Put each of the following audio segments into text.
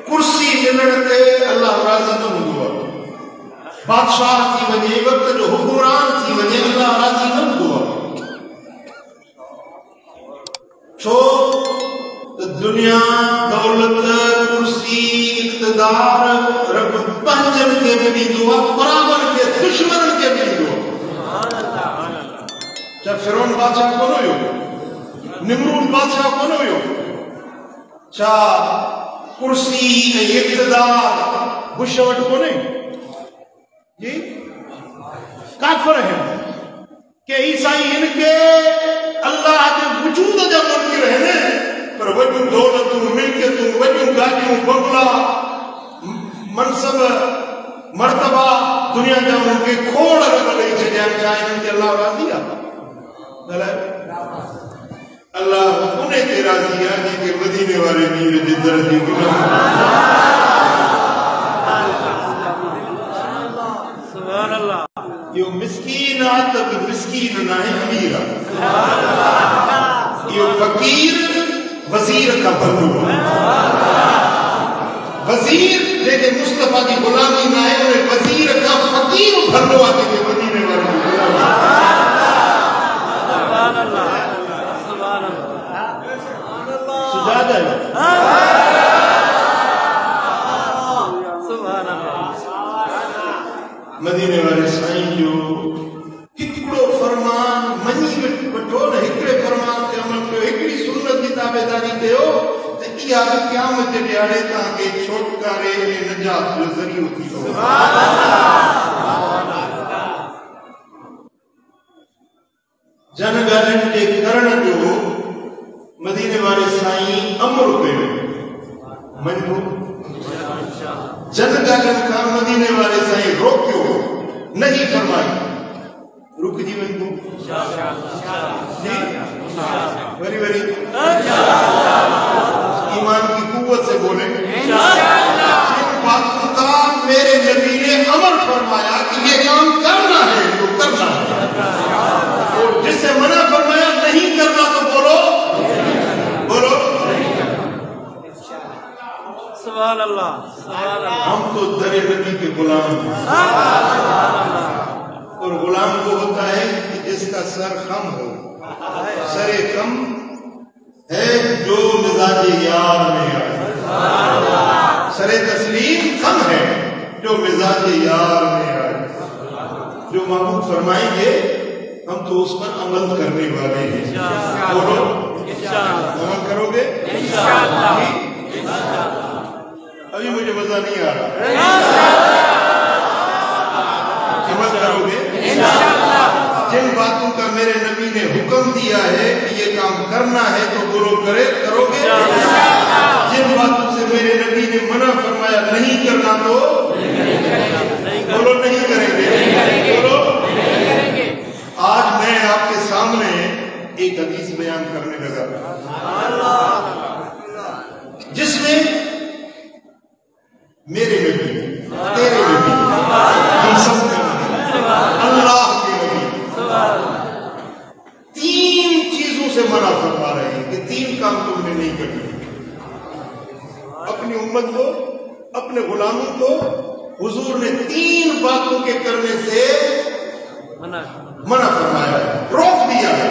कुर्सी मिलण ते अल्लाह राज़ी न हूंदो आहे। बादशाह थी वञे, वक़्त जो हुकुमरान थी वञे, अल्लाह राज़ी न हूंदो आहे। छो त दुनिया, दौलत, कुर्सी, इक़्तिदार रब पंहिंजनि खे बि ॾींदो आहे, परावनि खे, दुश्मननि खे बि ॾींदो आहे। छा फिरौन बादशाह कोन हुयो? निमरूद बादशाह कोन हुयो? छा कुर्सी ऐं इक़्तिदार बुश वटि कोन्हे? जी काफ़िर आहिनि के ईसाई इनके अल्लाह जे वजूद जा मुनकिर आहिनि, पर वॾियूं दौलतूं, मिल्कियतूं, वॾियूं गाॾियूं, बंगला, मनसब, मर्तबा दुनिया जा उन्हनि खे खोड़ रंग ॾेई छॾिया। छा इन्हनि खे अल्लाह राज़ी आहे? अल्लाह उन ते राज़ी आहे जेके मदीने वारे मीर जे दर जी गुलाम। सुभान अल्लाह। यो मिस्कीन आहे त बि मिस्कीन न आहे, अमीर आहे। यो फ़कीर वज़ीर का भलो आहे। वज़ीर जेके मुस्तफ़ा जी गुलामी न आहे, उन वज़ीर का फ़कीर भलो आहे जेके मदीने वारे जी गुलाम आहे। सुभान अल्लाह। मदीने वाले साईं जो हिकिड़ो फरमान मनी वठो न, हिकिड़े फरमान ते अमल कयो, हिकिड़ी सुन्नत जी ताबेदारी कयो त इहा बि क़यामत जे ॾियारे तव्हांखे छोटकारे ऐं निजात जो ज़रियो थींदो। जन ॻाल्हियुनि जे करण जो मदीने वाले साईं अमर कयो। मञो जन ॻाल्हियुनि खां मदीने वाले साईं रोकियो, नहीं फरमाई रुकजी वञो। वरी वरी ईमान की कुव्वत से बोले। जिन बातों का मेरे नबी ने अमर फरमाया कि ये काम करना है तो करना है, और जिससे मना फरमाया नहीं करना तो बोलो बोलो सुभान अल्लाह। हम तो दरे नबी के गुलाम हैं, और गुलाम को होता है कि जिसका सर खम हो। सरे खम है जो मिजाज यार में आए। सरे तस्लीम खम है जो मिजाज यार में आए। जो महबूब फरमाएंगे हम तो उस पर अमल करने वाले हैं। बोलो अमल करोगे? अभी मुझे मजा नहीं आ रहा। अमल करोगे? जिन बातों का मेरे नबी ने हुक्म दिया है कि ये काम करना है तो बोलो करे करोगे। जिन बातों से मेरे नबी ने मना फरमाया नहीं करना तो बोलो नहीं करेंगे। बोलो आज मैं आपके सामने एक हदीस बयान करने लगा जिसमें मेरे नबी, तेरे नबी, हम सब के नबी, अल्लाह के नबी तीन चीजों से मना फरमा रहे हैं कि तीन काम तुमने नहीं करने। अपनी उम्मत को, अपने गुलामों को हुजूर ने तीन बातों के करने से मना फरमाया है, रोक दिया है।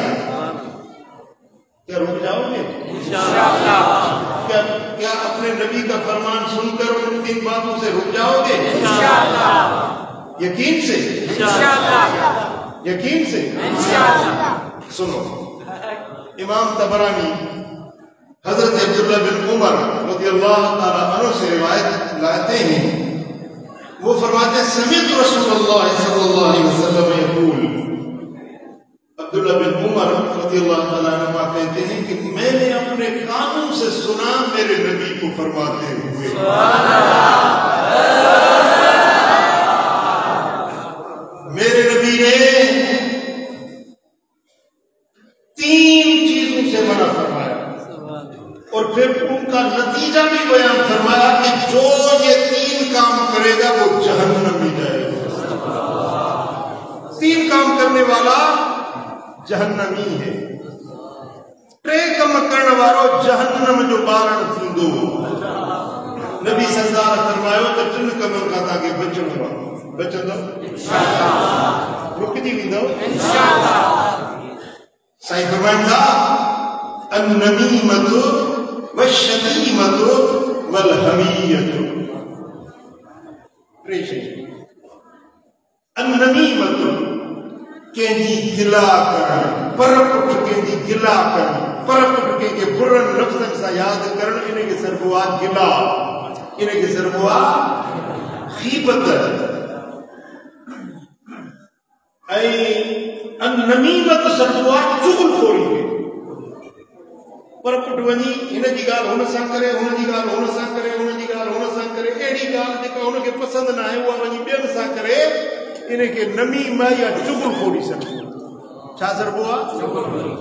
क्या रुक जाओगे? इंशाअल्लाह। क्या अपने नबी का फरमान सुनकर उन तीन बातों से रुक जाओगे? इंशाअल्लाह। यकीन से? इंशाअल्लाह। यकीन से? इंशाअल्लाह। सुनो, इमाम तबरानी हजरत अब्दुल्लाह बिन उमर रज़ियल्लाहु ताला अन्हु से रिवायत लाते हैं। वो फरमाते हैं समीअतु रसूलुल्लाह सल्लल्लाहु अलैहि वसल्लम यक़ूल। अब्दुल्लाह बिन उमर रज़ियल्लाहु ताला अन्हु कहते हैं कि मैंने अपने कानों से सुना मेरे नबी को फरमाते हुए, मेरे नबी ने तीन चीजों से मना फरमाया और फिर उनका नतीजा भी बयान फरमाया कि जो ये तीन काम करेगा वो जहन्नम में जाएगा। तीन काम करने वाला जहन्नमी है। टे कम करण वारो जहन्नम जो बारण थींदो। नबी सरदार फरमायो त टिन कमनि खां तव्हांखे बचणो आहे। बचंदो इंशाअल्लाह, रुकजी वेंदो इंशाअल्लाह। साईं फरमाइनि था अन्नमीमतु वश्शतीमतु वलहमियतु। टे शयूं। अन्नमीमतु कंहिंजी गिला करणु, परपुठ कंहिंजी गिला करणु, परपुठ कंहिंखे बुरनि लफ़्ज़नि सां यादि करणु, इनखे सरबो आहे गिला, इनखे सरबो आहे ग़ीबत। ऐं नमीमत सरबो आहे चुगलखोरी खे। परपुठ वञी हिन जी ॻाल्हि हुन सां करे, हुन जी ॻाल्हि हुन सां करे, हुन जी ॻाल्हि हुन सां करे, अहिड़ी ॻाल्हि जेका हुनखे पसंदि न आहे उहा वञी ॿियनि सां करे, इनखे नमीमा या चुगलखोरी सरबो आहे। छा सरबो आहे?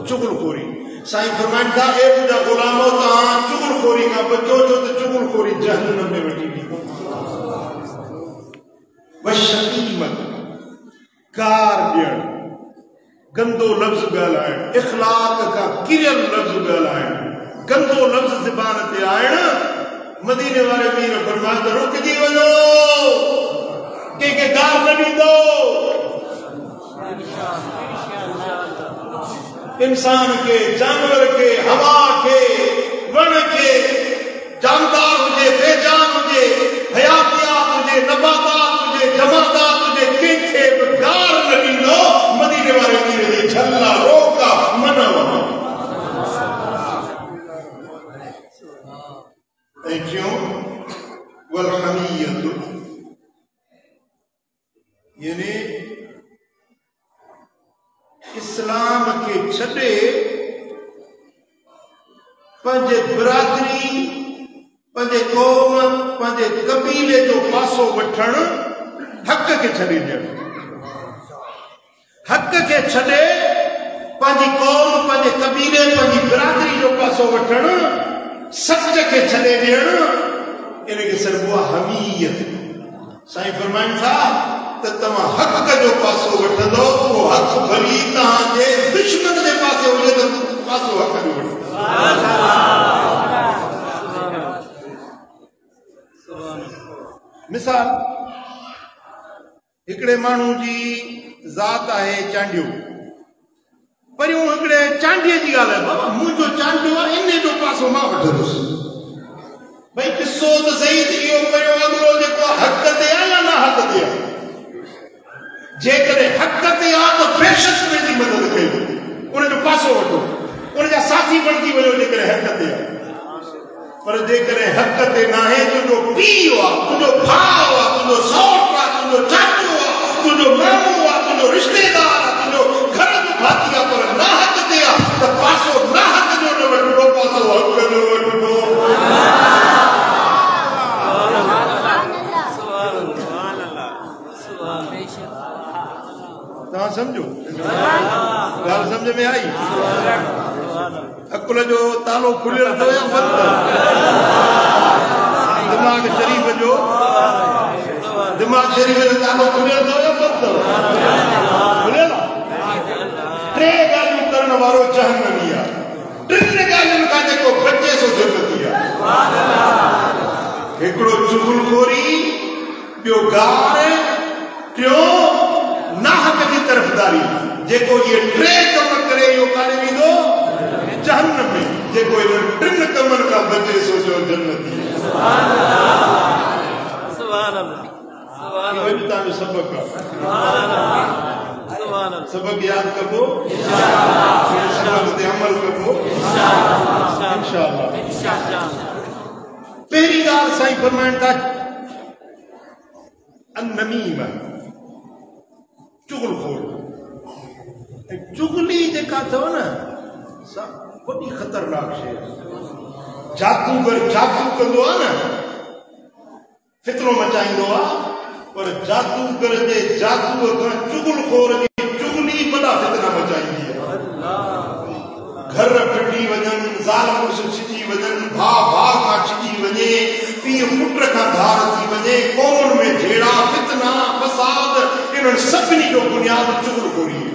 चुगलखोरी। साईं फरमाइनि था ए मुंहिंजा ग़ुलामो तव्हां चुगलखोरी खां बचो, छो त चुगलखोरी जहन्नम में वठी वेंदी। वशतीमत कार ॾियणु, गंदो लफ़्ज़ ॻाल्हाइणु, इख़लाक़ खां किरियल लफ़्ज़ ॻाल्हाइणु, गंदो लफ़्ज़ ज़बान ते आणणु। मदीने वारे मीर फरमाइनि त रुकिजी वञो, कंहिंखे गाल न ॾींदो। इंसान के, जानवर के, हवा के, वण के, जानदार हुजे बेजान हुजे, हयातियात हुजे, नबातात हुजे, जमादात हुजे, कंहिंखे बि गाल न ॾींदो। मदीने वारे मीर जी छल्ला रोका मन वञो। ऐं क्यों वलहमियतु यानी इस्लाम के छॾे पंहिंजे बिरादरी, पंहिंजे क़ौम, पंहिंजे कबीले जो पासो वठणु, हक़ खे छॾे ॾियणु। हक़ खे छॾे पंहिंजी क़ौम, पंहिंजे कबीले, पंहिंजी बिरादरी जो पासो वठणु, सच खे छॾे ॾियणु, इनखे सरबो आहे हमीयत। साईं फरमाइनि था त तव्हां हक़ जो पासो वठंदो, उहो हक़ भली तव्हांजे दुश्मन जे पासे हुजे त पासो हक़ जो वठो। मिसाल, हिकिड़े माण्हू जी ज़ात आहे चांडियो। परियों हिकिड़े चांडीअ जी ॻाल्हि आहे, बाबा मुंहिंजो चांडियो आहे, इन जो पासो मां वठंदुसि। भई ॾिसो त सही त इहो परियों अॻिलो जेको हक़ ते आहे या न हक़ ते आहे। जेकॾहिं हक़ ते आहे त बेशक उनजी मदद कयो, उनजो पासो वठो, उनजा साथी बणिजी वञो जेकॾहिं हक़ ते आहे। पर जेकॾहिं हक़ ते न आहे, तुंहिंजो पीउ आहे, तुंहिंजो भाउ आहे, तुंहिंजो सौटु आहे, तुंहिंजो चाचो आहे, तुंहिंजो मामू आहे, तुंहिंजो रिश्तेदार आहे, तुंहिंजो घर जो भाती आहे, पर न हक़ ते आहे त पासो न हक़ जो न वठिबो, पासो हक़ जो वठिबो। तव्हां सम्झो, ॻाल्हि सम्झ में आई? अकुल जो तालो खुलियल अथव या बंदि? दिमाग़ शरीफ़ जो तालो खुलियल अथव या बंदि अथव? खुलियल आहे। टे ॻाल्हियूं करण वारो जहन्नमी आहे। टिनि ॻाल्हियुनि खां जेको बचे सो जन्नती आहे। हिकिड़ो चुगलखोरी, ॿियो गार, टियों नाहक जी तरफ़दारी। जेको ये टे कम करे इहो काॾे वेंदो? जहन्नम में। जेको इन टिनि कमनि खां बचे सो जो जन्नती। सुभान अल्लाह, सुभान अल्लाह। इहो तव्हांजो सबक़ आहे। सबक़ यादि कबो, सबक़ ते अमल कबो इंशाअल्लाह। पहिरीं ॻाल्हि साईं फरमाइनि था अन्नमीम, चुगलखोर। चुगली जेका अथव न, वॾी ख़तरनाक शइ आहे। जादूगर जादू कंदो आहे न, फितरो मचाईंदो आहे, पर जादूगर जे जादूअ खां चुगलखोर जी चुगली वॾा फितना मचाईंदी आहे। घर फिटी वञनि, ज़ाल मुड़ुस छिजी वञनि, भाउ खां छिजी वञे, पीउ पुट खां धार थी वञे, क़ौमुनि में झेड़ा फितना फसाद, इन्हनि सभिनी जो बुनियाद चुगलखोरी आहे।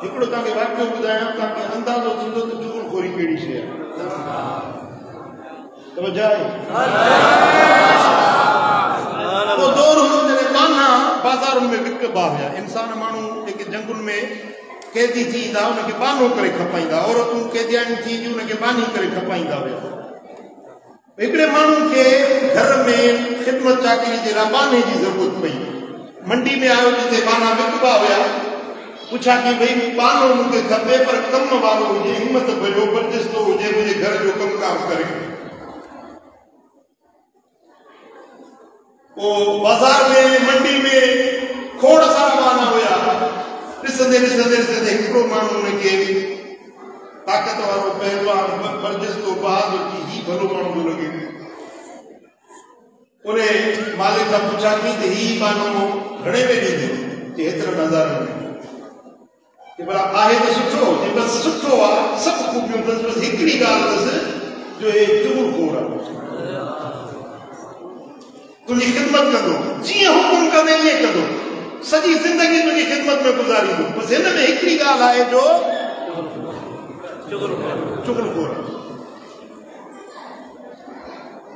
हिकिड़ो तव्हांखे वाक़ियो ॿुधायां, तव्हांखे अंदाज़ो थींदो त चुगलखोरी कहिड़ी शइ आहे। तवज्जो आहे? वो दौर हुयो जॾहिं बाना बाज़ारुनि में विकबा हुया। इंसान माण्हू जेके जंगुनि में कैदी थी ईंदा उनखे बानो करे खपाईंदा, औरतूं कैदियानी थी उनखे बानी करे खपाईंदा हुया। हिकिड़े माण्हू खे घर में ख़िदमत चाकरी जे लाइ बाने जी ज़रूरत पई। मंडी में आयो जिते बाना विकबा हुया। पुछा कि भई बानो मूंखे खपे पर कम वारो हुजे, हिम्मत भरियो बर्जिस्तो हुजे, मुंहिंजे घर जो कमकार करे। वो बाज़ार में मंडी में खोड़ सारा बाना हुया। ॾिसंदे ॾिसंदे ॾिसंदे हिकिड़ो माण्हू हुनखे ताक़त वारो पहलवान बर्जिस्तो बहादुर की ही भलो माण्हू थो लॻे। उन मालिक खां पुछा कि ही बानो घणे में ॾींदो? चई हेतिरनि हज़ारनि में। कि भला आहे त सुठो? चई बसि सुठो आहे, सभु खूबियूं अथसि, बसि हिकिड़ी ॻाल्हि अथसि जो हे चुगलखोर आहे। तुंहिंजी ख़िदमत कंदो, जीअं हुकुम कंदे ईअं कंदो, सॼी ज़िंदगी तुंहिंजी ख़िदमत में गुज़ारींदो, बसि हिन में हिकिड़ी ॻाल्हि आहे जो चुगलखोर आहे।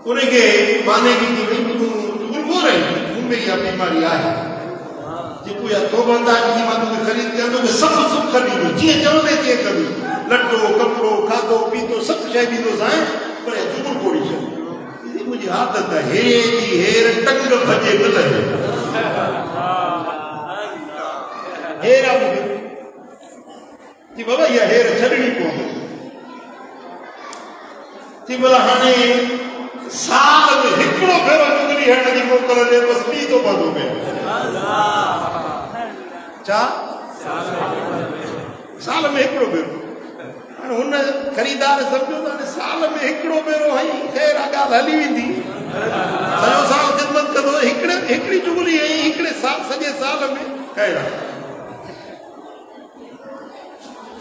उनखे माने की भई तूं चुगलखोर आहीं, मूं में इहा बीमारी आहे। जेको इहा तौबंदार जी मां तोखे ख़रीद कंदो कि सभु सुख ॾींदो, जीअं चवंदे तीअं कंदो, लटो कपिड़ो खाधो पीतो सभु शइ ॾींदोसांइ, पर इहा चुगलखोरी शइ मुझे आदत है। हे जी हेर टंग भजे न लहे। हेरा मुझे जी बाबा या हेर छड़नी पवंदी। जी बोला हाणे साल में हिकिड़ो भेरो चुगली हण जी मोकल ॾे, बसि ॿी तो बंदि हो गया। छा साल में हिकिड़ो भेरो? हाणे हुन ख़रीदार सम्झो त हाणे साल में हिकिड़ो भेरो हई ख़ैर ॻाल्हि हली वेंदी, सॼो साल ख़िदमत कंदो, हिकिड़ी चुगली हई हिकिड़े साल सॼे साल में ख़ैर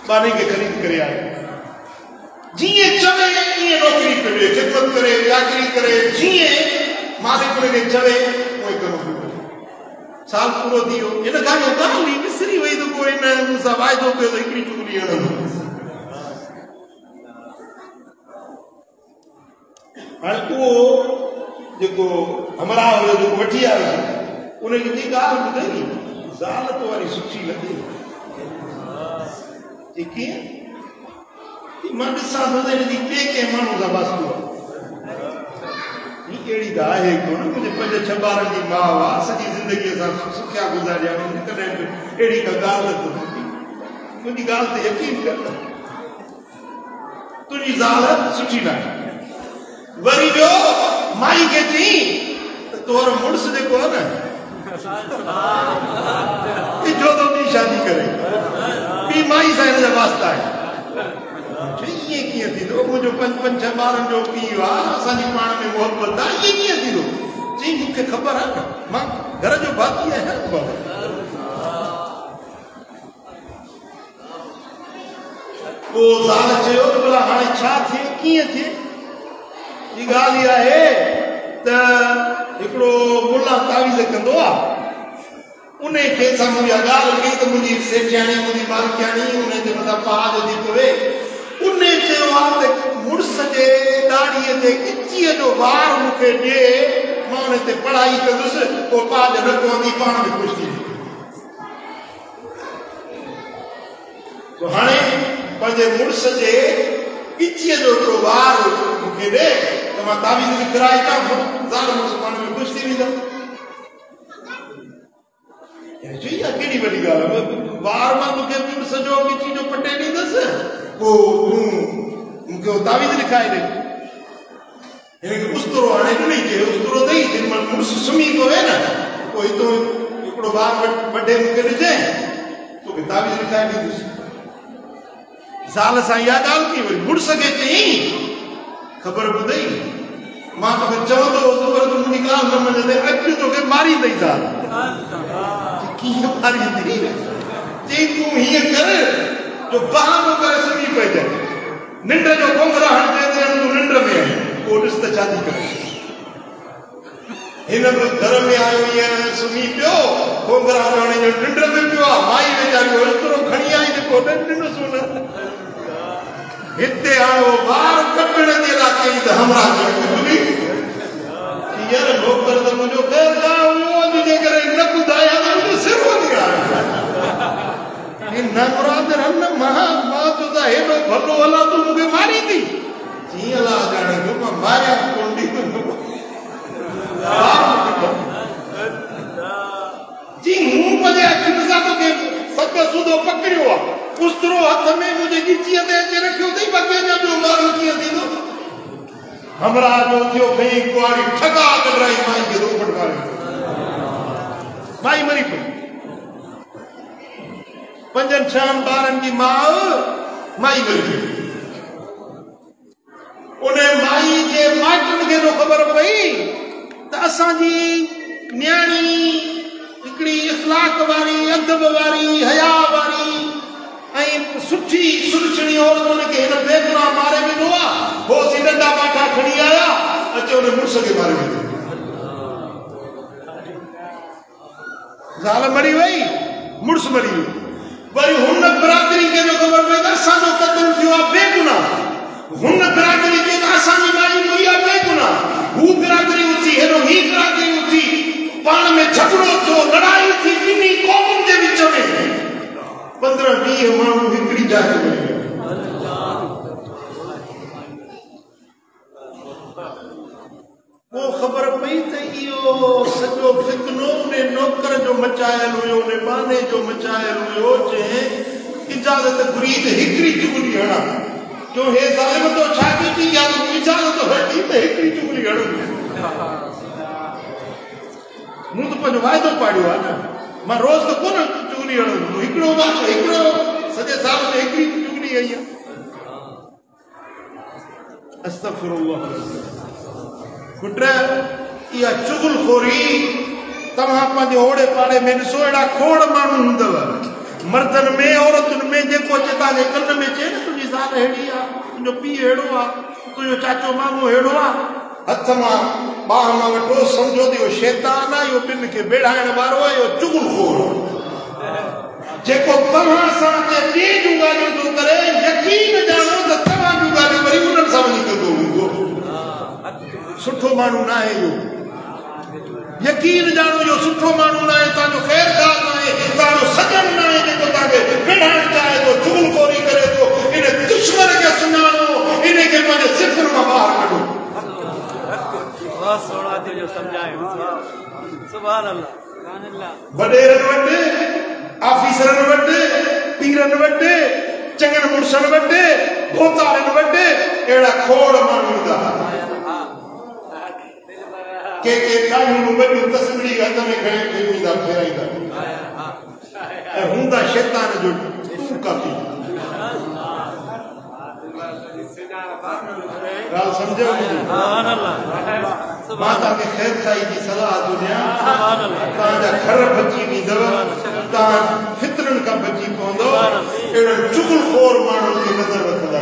बाने खे ख़रीद करे आयो। जीअं चवे ईअं नौकरी करे, ख़िदमत करे, चाकरी करे, जीअं मालिक हुनखे चवे उहे करो। साल पूरो थी वियो, हिन खां ॻाल्हि विसरी वई त पोइ हिन मूंसां वाइदो कयो त हिकिड़ी चुगली हणंदो। हाणे उहो जेको हमरा हुयो जेको वठी आयो उनखे जी ॻाल्हि ॿुधाई, ज़ाल तो वारी सुठी लॻे। कीअं? मां ॾिसां थो त हिनजी ॿिए कंहिं माण्हू सां वास्तो आहे। अहिड़ी त आहे कोन, मुंहिंजे 5-6 ॿारनि जी माउ आहे, सॼी ज़िंदगीअ सां सुखिया गुज़ारिया, कॾहिं बि अहिड़ी का ॻाल्हि न थी। मुंहिंजी ॻाल्हि ते यकीन कर, तुंहिंजी ज़ाल सुठी न आहे। वरी ॿियो माई खे चई त तोरो मुड़ुस जेको आहे न इजो तो ॿी शादी करे, ॿी माई सां हिन जा वास्ता आहे। ईअं कीअं थींदो? मुंहिंजो 5-6 ॿारनि जो पीउ आहे, असांजी पाण में मोहबत आहे, ईअं कीअं थींदो? चई मूंखे ख़बर आहे, मां घर जो भाती आहियां। पोइ ज़ाल चयो त भला हाणे छा थिए, कीअं थिए? जी ॻाल्हि इहा आहे त हिकिड़ो मुला तावीज़ कंदो आहे, उन खे साम्हूं इहा ॻाल्हि कई त मुंहिंजी सेठियाणी मुंहिंजी मालिकाणी उनजे मथां पहाज थी पवे। उन चयो आहे त मुड़ुस जे ॾाड़ीअ ते किचीअ जो वार मूंखे ॾिए, मां हुन ते पढ़ाई कंदुसि, पोइ पहाज न पवंदी, पाण में ख़ुशि थी। हाणे पंहिंजे मुड़ुस जे किचीअ जो हिकिड़ो वार मूंखे ॾे त मां तावीज़ विकिराए था, ज़ाल मुड़ुस पाण में ख़ुशि थी वेंदो। केॾी वॾी ॻाल्हि आहे, वार मां मूंखे मुड़ुस जो किची जो पटे ॾींदसि, पोइ तूं मूंखे तावीज़ लिखाए ॾे। हिनखे उस्तरो हाणे ॾिनई, उस्तरो ॾेई जेॾी महिल मुड़ुस सुम्ही पवे न, पोइ हितां हिकिड़ो वार वॾे मूंखे ॾिजे, तोखे तावीज़ लिखाए ॾींदुसि। ज़ाल सां इहा ॻाल्हि थी वई। मुड़ुस खे चई ख़बर ॿुधई, मां तोखे चवंदो हुउसि पर तूं मुंहिंजी ॻाल्हि न मञंदे, अॼु तोखे मारींदई ज़ाल। कीअं मारींदी? चई तूं हीअं कर जो बहानो करे सुम्ही पइजांइ, निंड जो घोंघरा हणिजे तूं निंड में आहीं, पोइ ॾिस त शादी करे। इन घर में आयो ये सुनी पियो कोंगरा वाणे जो डिंड में पियो माई वेचारी ओतरो खणी आई जे को डिंड सुन हिते आओ बार कटण जे लाके त हमरा बुली यार नौकर त मुजो खैर का वो जे करे न बुधाया तो सिर हो गया इन नमराद रन महा बात दा हेडो भलो हला तू मुके मारी थी जी अला गाने को मारिया कोंडी जी हूं पजे अखिसा तो के सक सुदो पकड़ियो उस्तरो हाथ में मुझे गिचिया दे के रखियो थई बके ने जो मारो किया थी तो हमरा जो थियो कई कुआरी ठगा कढराई माई के रो फटकारी माई मरी पई पंजन छहन बारन की मां माई मरी पई उन्हें माई जे माटन के जो खबर पई त असा जी न्याणी इकड़ी इखलाक वाली अदब वाली हया वाली आई सुठी सुरछणी औरतन के इन बेगुना मारे में हुआ वो सी डंडा बाटा खड़ी आया अचे उन्हें मुर्स के मारे में जाल मरी वई मुर्स मरी वरी हुन बरादरी के जो खबर पे असा जो कत्ल थियो बेगुना हुन बरादरी के असा जी माई मुया बेगुना हु बरादरी उठी हेरो ही बरादरी उठी पाण में झगड़ो थियो लड़ाई थी बिनी कौम के विच में 15-20 माण्हू हिकड़ी जाइ में वो खबर पई त इहो सॼो फितनो ने नौकर जो मचायल हुयो ने बाने जो मचायल हुयो जे इजाजत घुरी त हिकड़ी चुगली हणा जो हे ज़ालिम तो छा की या तो इजाजत हटी त हिकड़ी चुगली हणो मूं तो पंहिंजो वाइदो पाड़ियो आहे न मां रोज़ त कोन चुगली हणंदुमि हिकिड़ो सॼे साल में हिकिड़ी चुगली आई आहे अस्तगफिरुल्लाह पुट इहा चुगलखोरी तव्हां पंहिंजे ओड़े पाड़े में ॾिसो अहिड़ा खोड़ माण्हू हूंदव मर्दन में औरतुनि में जेको अचे तव्हांजे कन में चए न तुंहिंजी ज़ाल अहिड़ी आहे तुंहिंजो पीउ अहिड़ो आहे तुंहिंजो चाचो मामो अहिड़ो आहे हथ मां बाह मां वठो सम्झो त इहो शैतान आहे इहो ॿिनि खे बेड़ाइण वारो आहे इहो चुगलखोर जेको तव्हां सां ॿिए जूं ॻाल्हियूं थो करे यकीन ॼाणो त तव्हां जूं ॻाल्हियूं वरी उन्हनि सां वञी कंदो हूंदो सुठो माण्हू न आहे इहो यकीन ॼाणो इहो सुठो माण्हू न आहे तव्हांजो ख़ैरखाह न आहे तव्हांजो सजन न आहे जेको तव्हांखे विढ़ाइण चाहे थो चुगलखोरी करे थो इन दुश्मन खे सुञाणो इन खे पंहिंजे सिफ़र मां ॿाहिरि कढो वडेरन वटि ऑफिसरन वटि पीरन वटि चङनि मुड़सनि वटि भोतारनि वटि अहिड़ा खोड़ माण्हू ईंदा के ॾाढियूं वॾियूं तस्वीर हथ में खणी ईंदा फेराईंदा ऐं हूंदा शैतान जो काफ़ी ॻाल्हि सम्झो मां तव्हांखे ख़ैर खाई जी सलाह थो ॾियां तव्हांजा घर बची वेंदव तव्हां फितरनि खां बची पवंदव अहिड़े चुगलखोर माण्हुनि खे नज़र रखंदा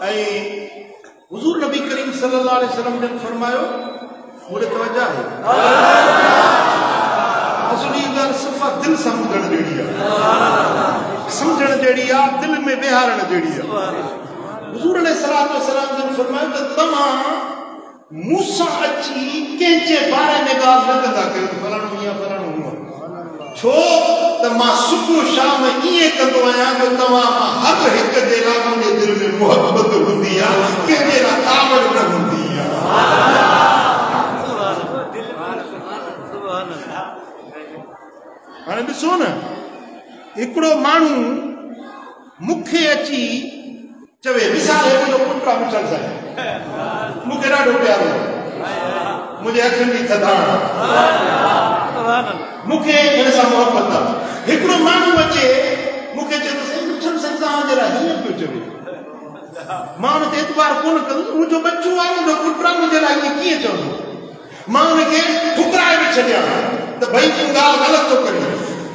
ऐं हुज़ूर नबी करीम सल्लल्लाहु अलैहि वसल्लम जन फरमायो मुझे तवज्जो है असली ॻाल्हि सफ़ा दिल सम्झण जहिड़ी आहे सम्झण जहिड़ी आहे दिल में विहारण जहिड़ी आहे हुज़ूर अलैहिस्सलातु वस्सलाम जन फरमायो त तव्हां मूंसां अची कंहिंजे बारे में ॻाल्हि न कंदा कयो फलाणो ईअं फलाणो हूअं छो त मां सुबुह शाम ईअं कंदो आहियां जो तव्हां मां हर हिक जे लाइ मुंहिंजे दिल में मुहबत हूंदी आहे कंहिंजे लाइ कावड़ न हूंदी आहे हाणे ॾिसो न हिकिड़ो माण्हू मूंखे अची चवे मिसाल मुंहिंजो पुटु आहे मिठल साईं मूंखे ॾाढो प्यारो मुंहिंजे अखियुनि जी थधाण मूंखे हिन सां मुहबत आहे हिकिड़ो माण्हू अचे मूंखे चए थो साईं मिठल साईं तव्हांजे लाइ हीअं पियो चवे मां हुन ते एतबार कोन कंदुमि मुंहिंजो बच्चो आहे मुंहिंजो पुटु आहे मुंहिंजे लाइ हीअं कीअं चवंदो मां हुनखे ठुकराए बि छॾियां त भई तूं ॻाल्हि ग़लति थो करे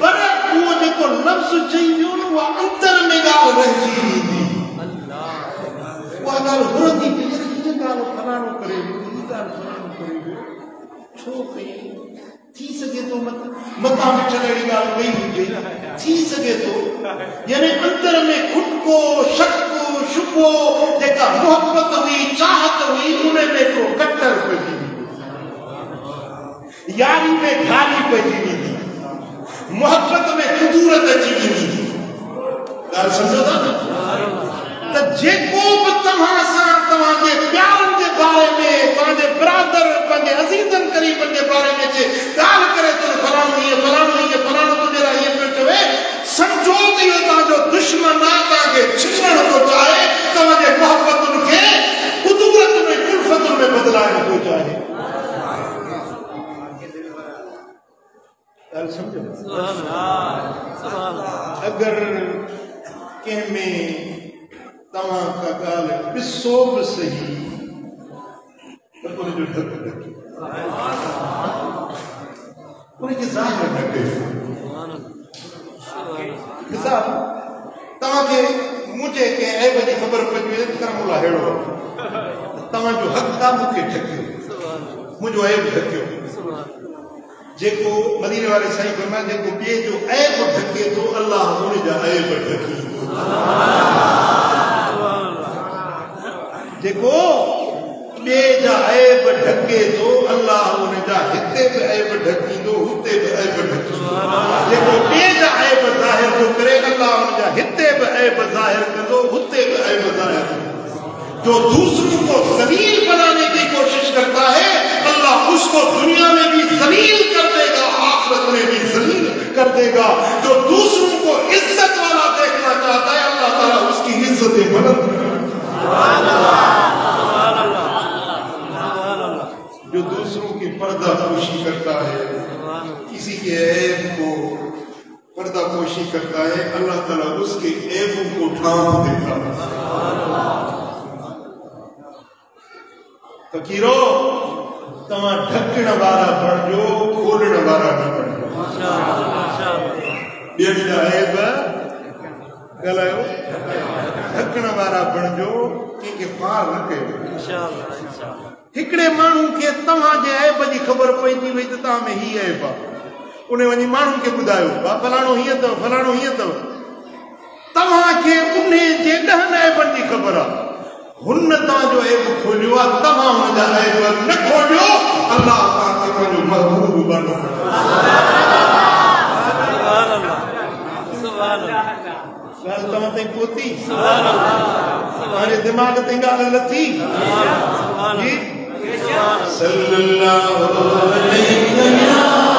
पर उहो जेको लफ़्ज़ चई वियो न उहा अंदर में ॻाल्हि रहिजी वेंदी उहा का गाल घुरंदी पई ये गाल फलाणो करे ये गाल फलाणो करे छो कई थी सके तो मता मिठल अहिड़ी गाल कई हुजे थी सके तो यानी अंदर में खुद को शक शुबो जेका मोहब्बत हुई चाहत हुई उन्हें में को कट्टर पई यारी में घारी पई मोहब्बत में कुदूरत अची वेंदी गाल समझो था त जेको भी तव्हां सां तव्हांजे प्यारनि जे बारे में तव्हांजे ब्रादर पंहिंजे अज़ीज़नि क़रीबनि जे बारे में जे ॻाल्हि करे थो फलाणो तुंहिंजे लाइ ईअं पियो चवे सम्झो त इहो तव्हांजो दुश्मन आहे तव्हांखे छिनण थो चाहे तव्हांजे मोहब्बतुनि खे कुदूरत में कुल्फ़तुनि में बदिलाइण थो चाहे ॻाल्हि सम्झो अगरि कंहिंमें तव्हां का ॻाल्हि ॾिसो बि सही त उनजो ढक ढके उनखे ज़ाहिर न कयो मिसाल तव्हांखे मुंहिंजे कंहिं ऐब जी ख़बर पइजी वञे त करमुला अहिड़ो तव्हांजो हक़ आहे मूंखे ढकियो मुंहिंजो ऐब ढकियो जेको मदीने वारे साईं फरमाया जेको ॿिए जो ऐब ढके थो अल्लाह उन जा ऐब ढकी जेको ॿिए जा ऐब ढके थो अल्लाह उन जा हिते बि ऐब ढकींदो हुते बि ऐब ढकींदो जेको ॿिए जा ऐब ज़ाहिर थो करे अल्लाह उन जा हिते बि ऐब ज़ाहिर कंदो हुते बि ऐब ज़ाहिर कंदो जो दूसरों को ज़लील बनाने की कोशिश करता है अल्लाह उसको दुनिया में भी ज़लील कर देगा आखिरत में भी ज़लील कर देगा जो दूसरों को इज्जत वाला देखना चाहता है अल्लाह ताला उसकी इज्जतें बुलंद जो दूसरों की पर्दापोशी करता है किसी के ऐब को पर्दापोशी करता है अल्लाह ताला उसके ऐबों को ढांप देता है फकीरो तव्हां ढकण वारा बणजो खोलण वारा न बणजो ॿियनि जा ऐब ॻाल्हायो ढकण वारा बणजो कंहिंखे पार न कयो हिकिड़े माण्हू खे तव्हांजे ऐब जी ख़बर पइजी वई त तव्हां में हीअ ऐब आहे उन वञी माण्हू खे ॿुधायो भाउ फलाणो हीअं अथव फलाणो हीअं अथव तव्हांखे उन जे 10 ऐबनि जी ख़बर आहे हुन तव्हांजो ऐब खोलियो आहे तव्हां हुनजा ऐब न खोलियो अल्लाह तव्हांखे पंहिंजो महबूब बणो ॻाल्हि तव्हां ताईं पहुती तव्हांजे दिमाग़ ताईं ॻाल्हि लथी जी सल्लल्लाहु अलैहि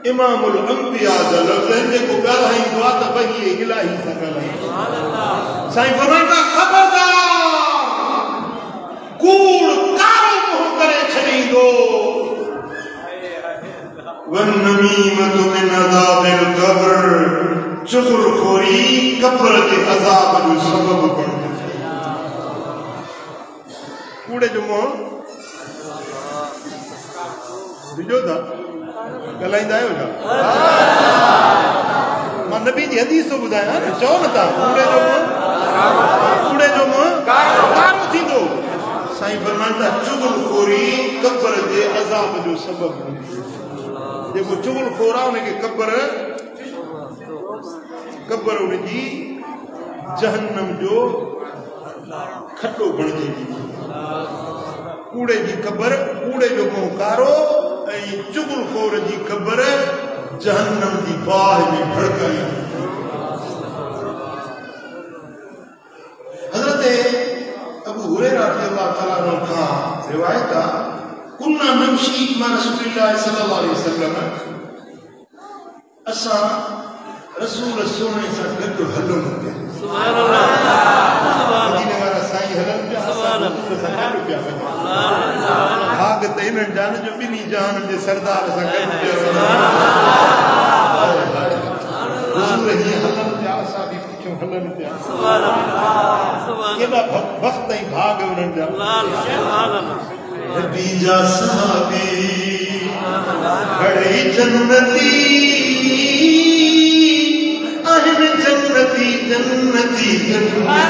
इमामुल अंबिया जा लफ्ज़ हैं जेको ॻाल्हाईंदो आहे त वही इलाही सां ॻाल्हाईंदो साईं फरमाईंदा ख़बरदार कूड़ कारो मुंहुं करे छॾींदो वन्नमीमतु मिन अज़ाबिल क़ब्र चुगलखोरी क़ब्र जे अज़ाब जो सबब बणिजे कूड़े जो मुंहुं सिजो था गलाइंदा आयो छा मां नबी जी हदीस तो ॿुधायां न चओ न था कूड़े जो मुंहुं कारो थींदो साईं फरमाईंदा चुगलखोरी कब्र जे अज़ाब जो सबब जेको चुगलखोर आहे उनखे कब्र उनजी जहन्नम जो खड्डो बणिजे कूड़े जी ख़बर कूड़े जो मुंहुं कारो ऐं चुगलखोर जी ख़बर जहन्नम जी बाहि में भड़काई हज़रत अबू हुरैरा रज़ियल्लाहु तआला अन्हु खां रिवायत आहे कुन्ना नमशी मां रसूलिल्लाह सल्लल्लाहु अलैहि वसल्लम असां रसूल सोने सां गॾु हलूं पिया सुभान अल्लाह मदीने वारा साईं हलन पिया सुभान अल्लाह सां गॾु पिया भाग त इन्हनि जान जो ॿिन्ही जहान जे सरदार सां गॾु पिया रसूल हीअं हलन पिया असां बि पुठियों हलन पिया सुभान अल्लाह केॾा वक़्त ऐं भाग उन्हनि जा सुभान अल्लाह नबी जा सहाबी बड़े जन्नती आहिनि जन्नती जन्नती जन्नती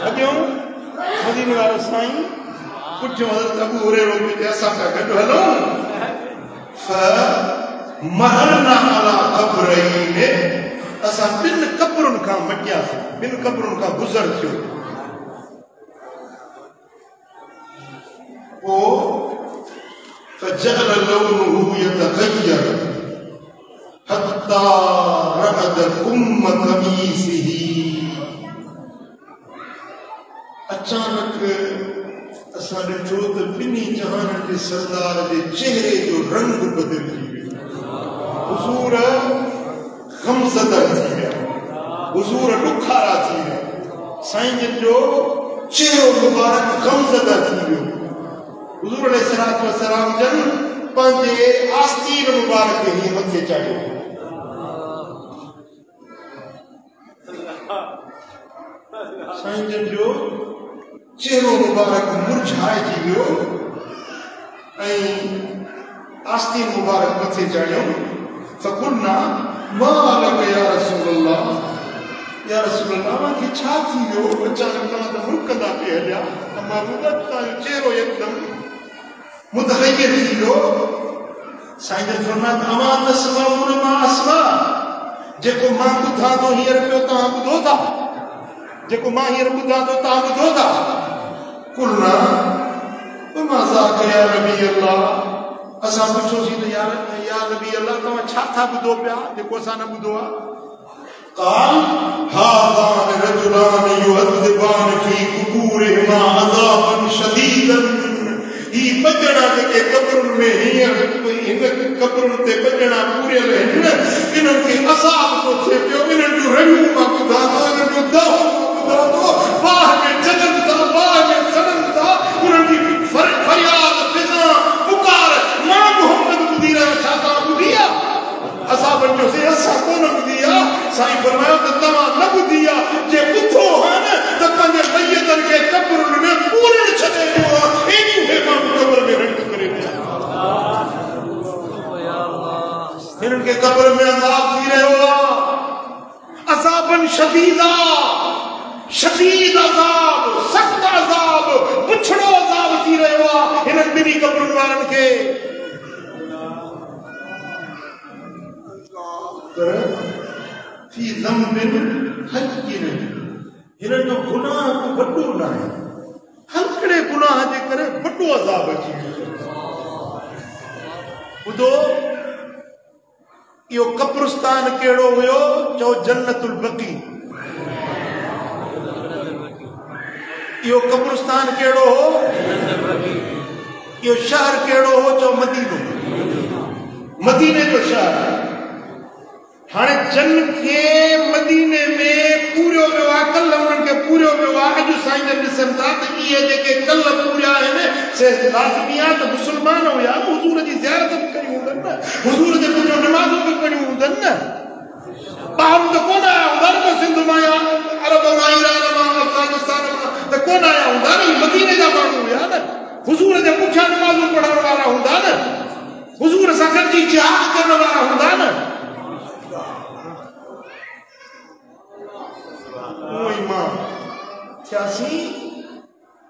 अॻियों मदीने वारो साईं पुठियों हज़रत अबू हुरैरा जे असां सां गॾु हलूं फमहरना अला क़ब्रैन असां ॿिनि क़ब्रुनि खां मटियासीं ॿिनि क़ब्रुनि खां गुज़र थियो पोइ فجعل لونه يتغير حتى رأت قميصه अचानक असां ॾिठो त ॿिन्ही जहाननि जे सरदार जे चेहरे जो रंग बदिलजी वियो हुज़ूर गमज़दा थी विया हुज़ूर ॾुखारा थी विया साईं जन जो चेहरो मुबारक गमज़दा थी वियो हुज़ूर अलैहिस्सलातु वस्सलाम जन पंहिंजे आस्तीन मुबारक हीअं मथे चाढ़ियो साईं जन जो चेहरो मुबारक मुरझाइजी वियो ऐं आस्तीन मुबारक मथे चाढ़ियो फकुलना मा लक या रसूल अल्लाह मूंखे छा थी वियो अचानक तव्हां त मुल्कंदा पिया हलिया तव्हांजो चेहरो यकदमि मुतग़य्यर थी वियो साईं जन फरमाया अमा तस्मऊन मा अस्मा जेको मां ॿुधां थो हींअर पियो तव्हां ॿुधो था जेको मां हींअर ॿुधां थो तव्हां ॿुधो था कुलना वमा ज़ाक या नबी अल्लाह असां पुछोसीं त या नबी अल्लाह तव्हां छा था ॿुधो पिया जेको असां न ॿुधो आहे قال هذان رجلان يعذبان في قبورهما عذابا شديدا ही बजणा जेके कब्रुनि में हींअर हिन कब्रुनि ते बजणा पूरियल आहिनि इन्हनि खे अज़ाब थो थिए पियो इन्हनि जूं रंगूं मां ॿुधां थो इन्हनि जूं दहूं मां ॿुधां थो बाहि में जॻनि था बाहि में सड़नि था उन्हनि जी फरियाद फिज़ा पुकार मां मोहम्मद ॿुधी रहियो छा तव्हां ॿुधी आहे असां वञोसीं असां कोन ॿुधी आहे साईं फरमायो त तव्हां न ॿुधी आहे जे ॿुधो आहे न त पंहिंजे मैयतनि खे कब्रुनि में पूरे छॾे ॾियो आहे कब्र में रंग करे हिननि खे कब्र में अज़ाब थी रहियो आहे अज़ाबन शदीदा शदीद अज़ाब सख़्त अज़ाब पुछड़ो अज़ाब थी रहियो आहे हिननि ॿिन्ही कब्रुनि वारनि खे थी ज़म्बिन हक़िन हिननि जो गुनाह को वॾो न आहे हल्कड़े गुनाह जे करे वॾो अज़ाब अची वियो ॿुधो इहो कब्रिस्तान कहिड़ो हुयो चओ जन्नतुल बकी इहो कब्रिस्तान कहिड़ो हो इहो शहर कहिड़ो हो चओ मदीनो मदीने जो शहर हाणे जन खे मदीने में पूरियो वियो आहे कल्ह उन्हनि खे पूरियो वियो आहे अॼु साईं जन ॾिसनि था त इहे जेके कल्ह पूरिया आहिनि से लाज़मी आहे त मुस्लमान हुया हुज़ूर जी ज़ियारत बि कयूं हूंदनि न हुज़ूर जे पुठियां नमाज़ूं बि पढ़ियूं हूंदनि न ॿाहिरि त कोन आया हूंदा न सिंध मां या अरब मां ईरान मां अफ़गानिस्तान मां त को कोन आया हूंदा न, मदीने जा माण्हू हुया न, हुजूर जे पुठियां नमाज़ूं पढ़ण वारा हूंदा न, हुजूर सां गॾिजी जिहाद करण वारा हूंदा न। उहो ई मां थियासीं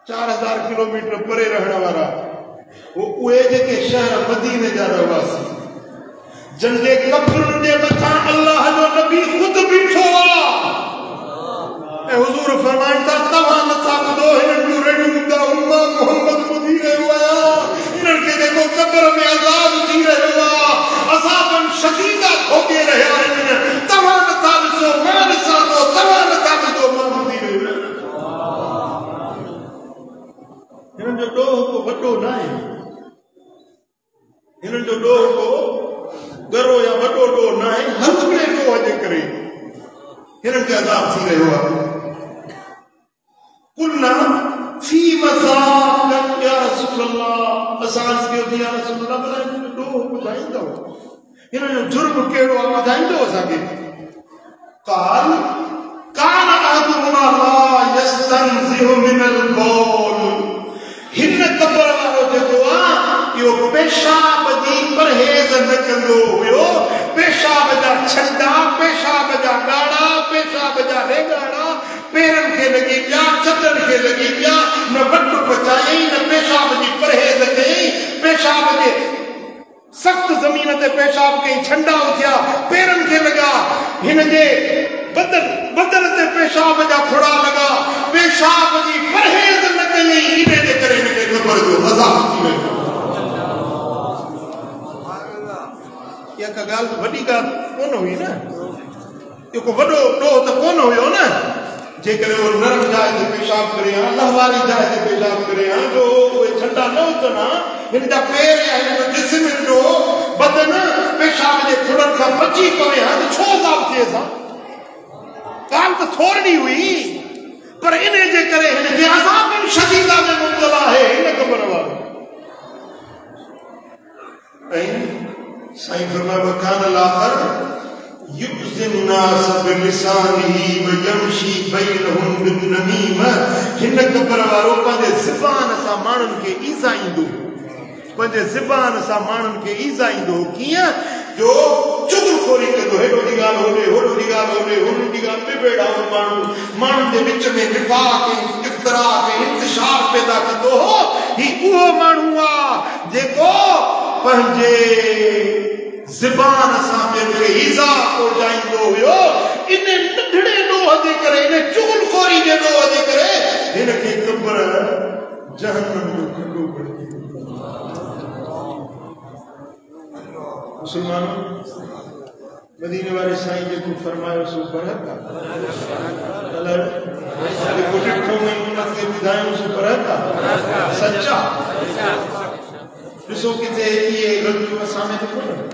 4000 किलोमीटर परे रहण वारा, उहे जेके शहर मदीने जा रहवासी, जंहिंजे कब्रुनि जे मथां अल्लाह जो नबी ख़ुदि बीठो आहे, ऐं हुजूर फरमाइनि था तव्हां नथा ॿुधो हिननि जूं रड़ियूं ॿुधा, उम्मा मोहम्मद ॿुधी रहियो आहियां, हिननि खे जेको क़ब्र में अज़ाब थी रहियो आहे, अज़ाबन शदीदा भोॻे रहिया आहिनि, तव्हां नथा ॾिसो, मां ॾिसां थो, तव्हां नथा ॿुधो, मां ॿुधी रहियो आहियां। हिननि जो ॾोह को वॾो न आहे, हिननि जो ॾोह को गरो या वॾो ॾोह न आहे, हल्के ॾोह जे करे हिननि खे अज़ाब थी रहियो आहे। कुलना फी मज़ाक़ या रसूल अल्लाह, असां अर्ज़ कयो थी या रसूल अल्लाह, भला हिननि जो ॾोह ॿुधाईंदो, हिननि जो जुर्म कहिड़ो आहे ॿुधाईंदो असांखे? क़ाल कान अहदुहुमा ला यस्तनज़िहु मिनल बौल, हिन क़ब्र वारो जेको आहे इहो पेशाब जी परहेज़ न कंदो हुयो, पेशाब जा छंडा, पेशाब जा ॻाढ़ा, पेशाब जा रेगाड़ा पेरनि खे लॻी पिया, चटनि खे लॻी पिया, न वटि पचायई, न पेशाब जी परहेज़ कयई, पेशाब जे सख़्त ज़मीन ते पेशाब कई, छंडा उथिया, पेरनि खे लॻा, हिन जे बदन ते पेशाब जा खुड़ा लॻा, पेशाब जी परहेज़ न कयई, इन जे करे हिनखे क़ब्र जो अज़ाब थी वियो। इहा का ॻाल्हि वॾी ॻाल्हि कोन हुई न, इहो को वॾो ॾोह त कोन हुयो न, जेकॾहिं उहो नरम जाइ ते पेशाब करे हा, लहवारी जाइ ते पेशाब करे हा, जो उहे छंडा न उथनि हा, हिन जा पेर या हिन जो जिस्म, हिन जो बदन पेशाब जे खुड़नि खां बची पवे हा, त छो अज़ाब थिए हा? ॻाल्हि त थोरी हुई, पर इन जे करे हिनखे अज़ाब शदीदा में मुब्तला आहे हिन क़ब्र वारो। ऐं साईं फरमाए वकान आखिर युज़िन नास बिलिसानिही व यमशी बैनहुम बिनमीमा, हिन क़ब्र वारो पंहिंजे ज़बान सां माण्हुनि खे ईज़ाईंदो, पंहिंजे ज़बान सां माण्हुनि खे ईज़ाईंदो, कीअं जो चुगलखोरी कंदो, हेॾो जी ॻाल्हि होॾे, होॾो जी ॻाल्हि होॾे, हुन जी ॻाल्हि बिबेड़ा माण्हुनि जे विच में निफ़ाक़ ऐं इफ़्तिराक़ ऐं इंतिशार पैदा कंदो हो। ही उहो माण्हू आहे जेको पंहिंजे ज़बान सां ॿियनि खे ईज़ा पहुचाईंदो हुयो, इन नंढड़े ॾोह जे करे, इन चुगलखोरी जे ॾोह जे करे हिनखे क़ब्र जहन्नम जो खड्डो बणिजी वियो। मुसलमानों, मदीने वाले साईं जेको फरमायो सो बरहक आहे, जेको ॾिठो में उन्हनि खे ॿुधायूं सो बरहक आहे, सचा। ॾिसो किथे इहे ग़लतियूं असां में त कोन्हनि,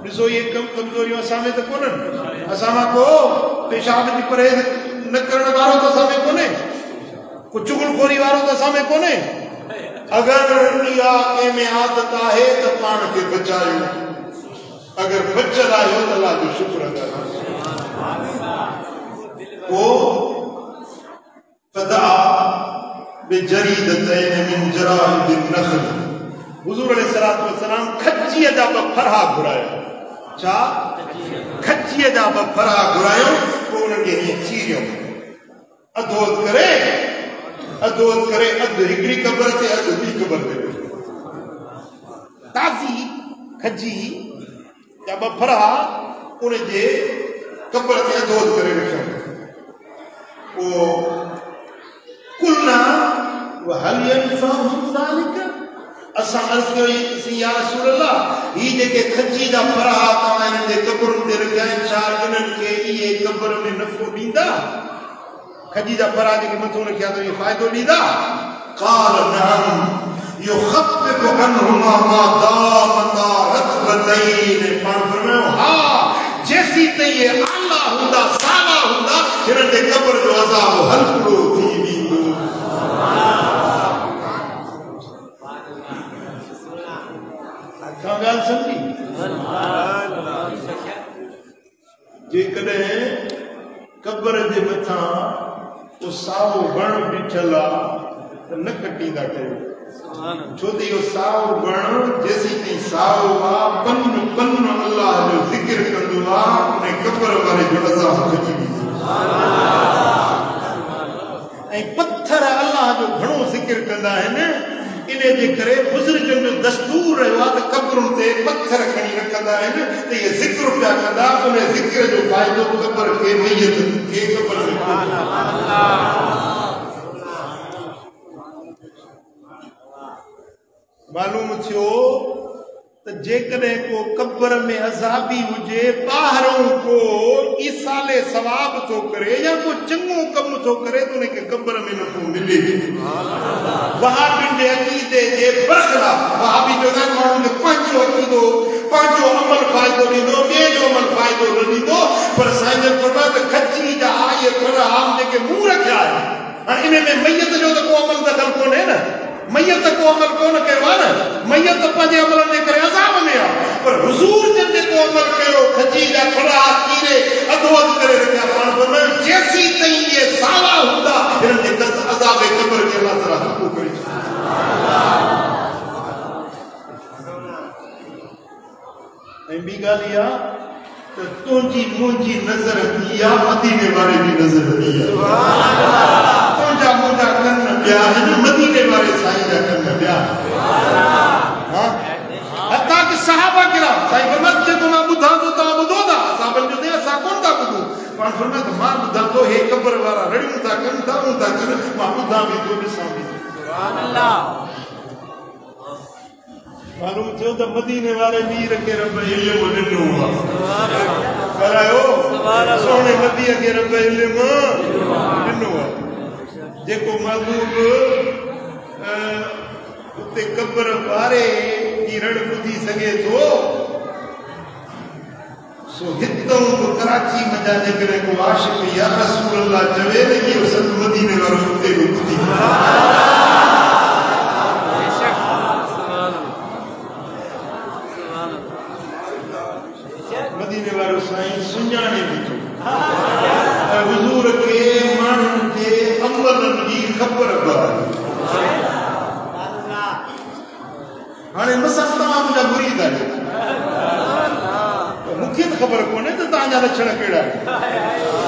ॾिसो इहे कमज़ोरियूं असां में त कोन्हनि, असां मां को पेशाब जी परहेज़ न करण वारो त असां में कोन्हे, को चुगलखोरी वारो त असां में कोन्हे। अगरि इहा कंहिं में आदत आहे त पाण खे बचायो, अगरि बचियल आहियो त अल्लाह जो शुक्र अदा कयो। फदा बिजरीदतैन मिन जराइदिन नख़ल, हुज़ूर अलैहिस्सलातु वस्सलाम खच्चीअ जा ॿ फरहा घुरायो, छा खच्चीअ जा ॿ फरहा घुरायो, पोइ उन्हनि खे हीअं चीरियो, अधोअधु करे अधु हिकिड़ी क़ब्र ते, अधु ॿी क़ब्र ते, ताज़ी खजी या ॿ फरहा उनजे क़ब्र ते अधोअधु करे रखियो। पोइ कुलना वहल यनफअहुम ज़ालिका, असां अर्ज़ कयोसीं या रसूल अल्लाह, ही जेके खजी जा फरहा तव्हां हिननि जे क़ब्रुनि ते रखिया आहिनि, छा इन्हनि खे इहे क़ब्र में नफ़ो ॾींदा? खजी जा फरहा जेके मथां रखिया त इहे फ़ाइदो ॾींदा? क़ाल नअम युख़फ़िफ़ु अनहुमा मा दामता रत्बतैन, पाण फरमायो हा, जेसीं ताईं इहे आला हूंदा, साला हूंदा, हिननि जे क़ब्र जो अज़ाब हल्को थी वेंदो। ॻाल्हि सम्झी? जेकॾहिं क़ब्र जे मथां वो साओ वण बिठला तो न कटींदा कयो छो त इहो साओ वण जेसी ताईं साओ आहे पन पन अल्लाह जो ज़िक्र कंदो आहे उन कब्र वारे जो अज़ाब खजी वेंदो ऐं पत्थर अल्लाह जो घणो ज़िक्र कंदा आहिनि इन जे करे बुज़ुर्गनि जो दस्तूर रहियो आहे त कब्रुनि ते पत्थर खणी रखंदा आहिनि त इहे ज़िक्र पिया कंदा उन ज़िक्र जो फ़ाइदो कब्र खे मैयत खे कब्र में मालूम थियो त जेकॾहिं को कब्र में अज़ाबी हुजे ॿाहिरों को ईसाले सवाब थो करे या को चङो कमु थो करे त उनखे कब्र में नथो मिले वहाबियुनि जे अक़ीदे जे बरख़िलाफ़ वहाबी चवंदा आहिनि माण्हुनि खे पंहिंजो अक़ीदो पंहिंजो अमल फ़ाइदो ॾींदो ॿिए जो अमल फ़ाइदो न ॾींदो पर साईं जन फरमायो त खची जा इहे फर आम जेके मूं रखिया आहिनि हाणे इन में मैयत जो त को अमल दख़ल कोन्हे न मैयत को अमल कोन कयो आहे न मैयत पंहिंजे अमलनि जे करे अज़ाब में आहे पर हुज़ूर जन जेको अमल कयो खची जा फड़ा कीरे अधो अधु करे रखिया पाण फरमायो जेसी ताईं इहे सावा हूंदा हिननि जे अज़ाब क़ब्र खे अल्लाह ताला हक़ करे ऐं ॿी ॻाल्हि इहा त तुंहिंजी मुंहिंजी नज़र ॿी आहे मदीने वारे जी नज़र ॿी आहे तुंहिंजा मुंहिंजा कन ॿिया आहिनि मदीने वारे साईं जा कन ॿिया हथा कि सहाबा किराम साईं फरमायो जेको मां ॿुधां थो तव्हां ॿुधो था साहबनि जो असां कोन था ॿुधूं पाण फरमायो त मां ॿुधां थो हे क़ब्र वारा रड़ियूं था कनि दाऊं था कनि मां ॿुधां बि थो ॾिसां बि मालूम थियो त मदीने वारे मीर खे रब इल्म ॾिनो आहे करायो सोने नबीअ खे रब इल्म ॾिनो आहे जेको महबूब उते कब्र वारे की रड़ ॿुधी सघे थो सो हितां कराची मजा जेकॾहिं को आशिक़ या रसूल अल्लाह चवे त इहो सभु मदीने वारो उते बि ॿुधी मदीने वारो साईं सुञाणे ॾिठो ऐं हुज़ूर खे माण्हुनि जे अमलनि जी ख़बर पई हाणे मसां तव्हां मुंहिंजा मुरीद आहियो मूंखे त ख़बर कोन्हे त तव्हांजा लक्षण कहिड़ा आहिनि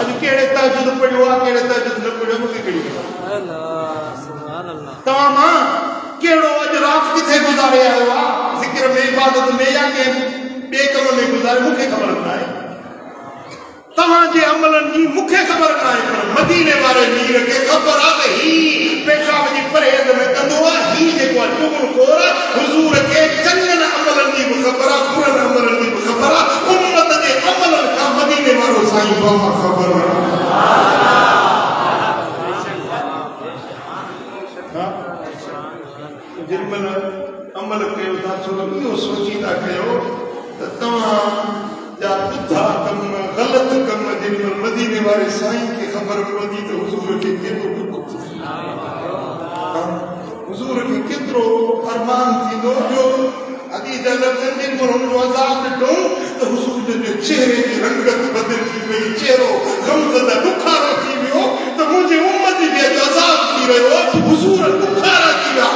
अॼु कहिड़े तहजुद पढ़ियो आहे कहिड़े तहजुद न पढ़ियो मूंखे कहिड़ी ख़बर तव्हां मां कहिड़ो अॼु राति किथे गुज़ारे आयो आहे ज़िक्र में इबादत में या कंहिं ॿिए कम में गुज़ारे मूंखे ख़बर न आहे तव्हांजे अमलनि जी मूंखे ख़बर न आहे पर मदीने वारे मीर खे ख़बर आहे त ही पेशाब जी परहेज़ में कंदो आहे ही जेको आहे चुगलखोर हुज़ूर खे चङनि अमलनि जी बि ख़बर आहे बुरनि अमलनि जी बि ख़बर आहे उम्मत जे अमलनि खां मदीने वारो साईं बाबा ख़बर आहे जेमहिल अमल कयो था छो इहो सोचींदा कयो त तव्हां जा ॿुधा कम ग़लति कम जेमहिल मदीने वारे साईं खे ख़बर पवंदी त हुज़ूर खे केतिरो दुख हुज़ूर खे केतिरो अरमान थींदो जो अदीद लफ़्ज़नि जेमहिल हुनजो अज़ाब ॾिठो त हुज़ूर जे चेहरे जी रंगत बदिल थी वई चेहरो गमज़दा ॾुखारो थी वियो त मुंहिंजे उम्मत जे अज़ाब थी रहियो आहे हुज़ूर ॾुखारा थी विया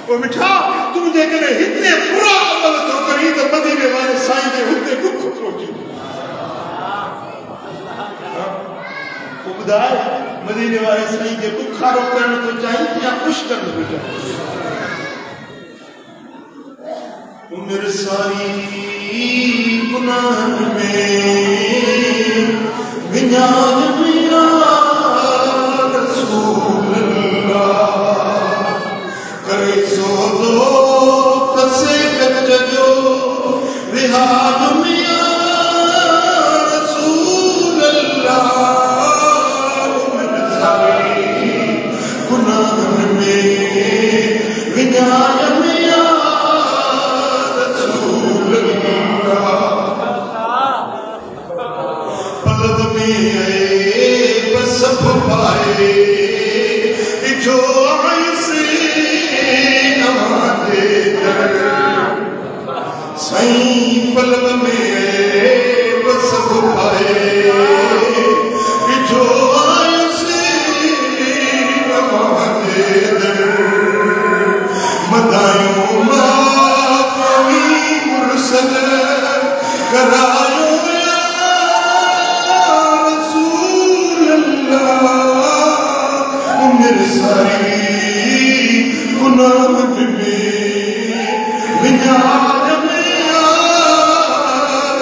वो मिठा तूं जेकॾहिं हिते बुरा अमल थो करी त मदीने वारे साईं खे हुते दुख पहुची पोइ ॿुधाए मदीने वारे साईं खे ॾुखारो करणु थो चाहीं या ख़ुशि करणु थो चाहीं उमिरि सारी गुनाहनि में विञाइण मिया रसूल अल्लाह करे सो दो कसे कच जो विहाज मिया रसूल अल्लाह उमिरि सारी गुनाहनि में विञाइण मिया रसूल अल्लाह पलद में बस पाए जो साईं पलव में बस पाए जो आयुस वसल करायो या रसूल अल्लाह मेरे सारी गुनाह में विनार में या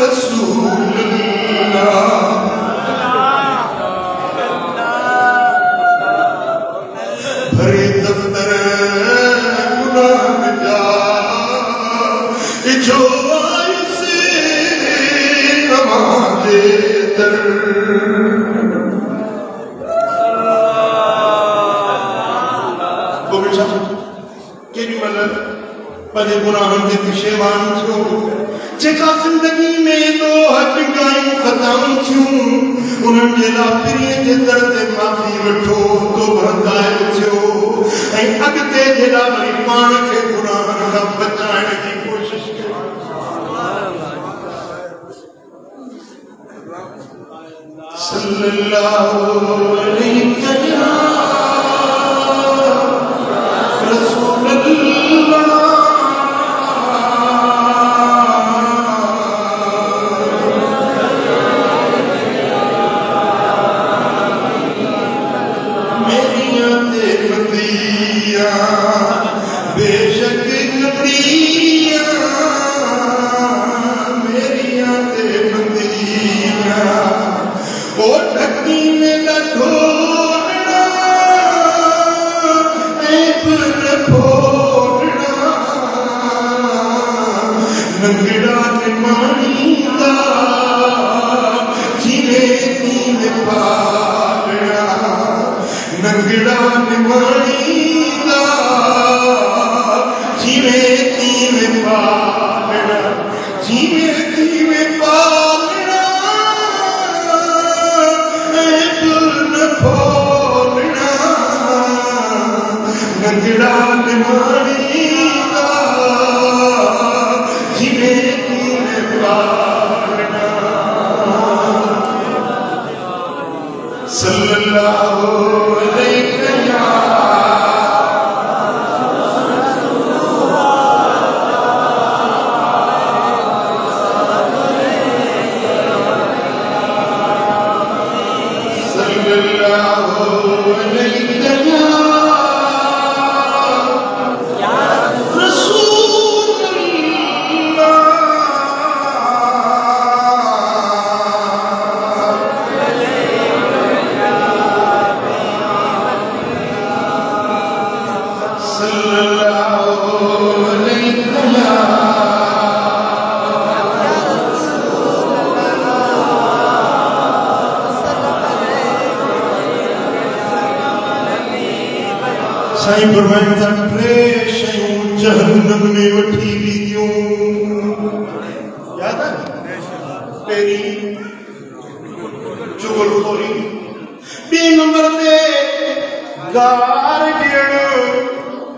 रसूल भरे दफ्तर गुनाह में जा जो आयु से नमाज़े दर केॾी महिल पंहिंजे गुनाहनि ते पशेमान थियो जेका ज़िंदगी में तो हटिकायूं ख़ताऊं थियूं उन्हनि जे लाइ पीरीअ जे दर ते माफ़ी वठो तो बरदायो थियो ऐं अॻिते जे लाइ वरी पाण खे गुनाहनि खां बचाइण जी कोशिश कयो सल्लल्लाहु अलैहि वसल्लम साईं फरमाइनि था टे शयूं जहन्नम में वठी वींदियूं याद आहे पहिरीं चुगलखोरी ॿिए नंबर ते गार ॾियणु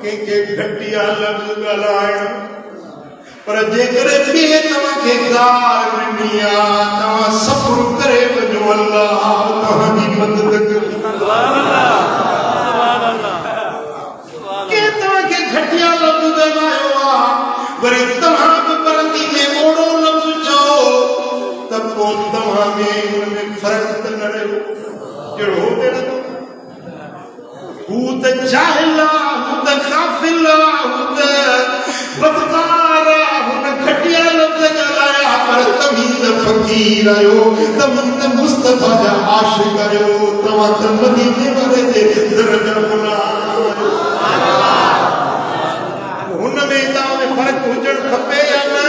कंहिंखे घटिया लफ़्ज़ ॻाल्हाइणु पर जेकॾहिं ॿिए तव्हांखे गार ॾिनी आहे तव्हां सब्र करे वञो अल्लाह तव्हांजी मदद करे घटिया लफ़्ज़ ॻाल्हायो आहे वरी तव्हां बि परंदी में ओड़ो लफ़्ज़ चओ त पोइ तव्हां में हुन में फ़र्क़ु त न रहियो कहिड़ो हू त जाहिल आहे हू त गाफ़िल आहे हू त बदकार आहे हुन घटिया लफ़्ज़ ॻाल्हाया पर तव्हीं त फ़क़ीर आहियो तव्हां त मुस्तफ़ा जा आशिक़ आहियो तव्हां त मदीने वारे जे दर जा गुलाम फर्क हुजण खपे या न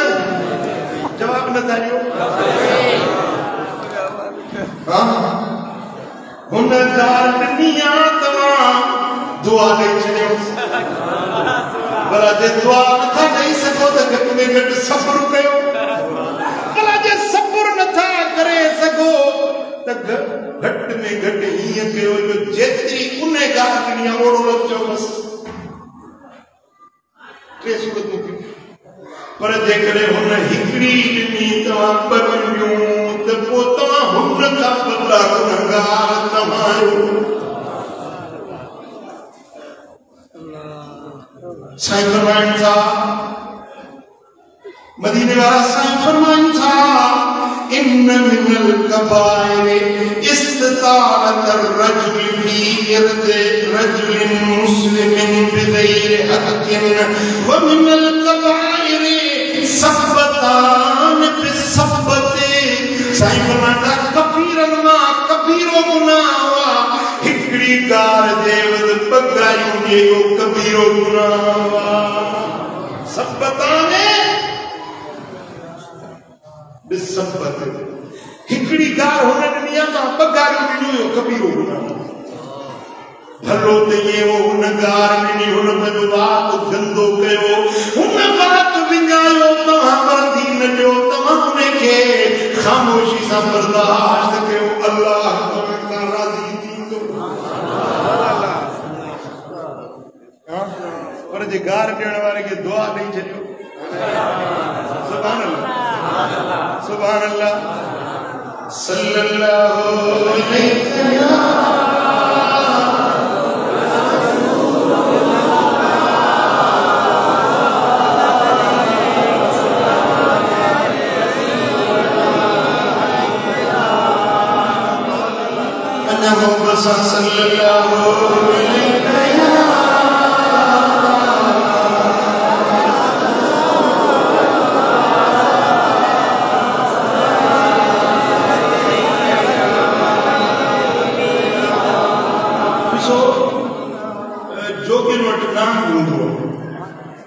जवाब न था ॾियो हुन ॻाल्हि ॾिनी आहे तव्हां दुआ ॾेई छॾियो भला जे दुआ नथा ॾेई सघो त घटि में घटि सब्र कयो भला जे सब्र नथा करे सघो त घटि में घटि हीअं कयो जो जेतिरी उन ॻाल्हि ॾिनी आहे ओड़ो लफ़्ज़ चओ बसि पर जेकॾहिं हुन हिकिड़ी ॾिनी तव्हां ॿ ॾिनियूं त पोइ तव्हां हुन खां बदिला गुनहगार तव्हां आहियो साईं फरमाइनि था मदीने वाला साईं फरमाइन था इन्न मिनल कबाइर इस्तिताअत अर्रजुल फी इर्द रजुलिन मुस्लिमिन बिगैर हक़्क़िन व मिनल कबाइर सब्बतान बिसब्बते। साईं फरमाता कबीरन कबीरो गुनाह हिकड़ी कार देवद पगायूं जेको कबीरो गुनाह सब्बतान बिसब्बत हिकड़ी गार होने दुनिया ता पगायूं ॾिनियो कबीरो गुनाह भलो ते ये वो गुनहगार नहीं हुन में बात गंदो कयो हुन बात विञायो तव्हां बांधी न ॾियो तव्हां उनखे ख़ामोशी सां बर्दाश्त कयो अल्लाह तव्हां राज़ी थींदो। पर जे गार ॾियण वारे खे दुआ ॾेई छॾियो सुभान अल्लाह सुभान अल्लाह सल्लल्लाहु अलैहि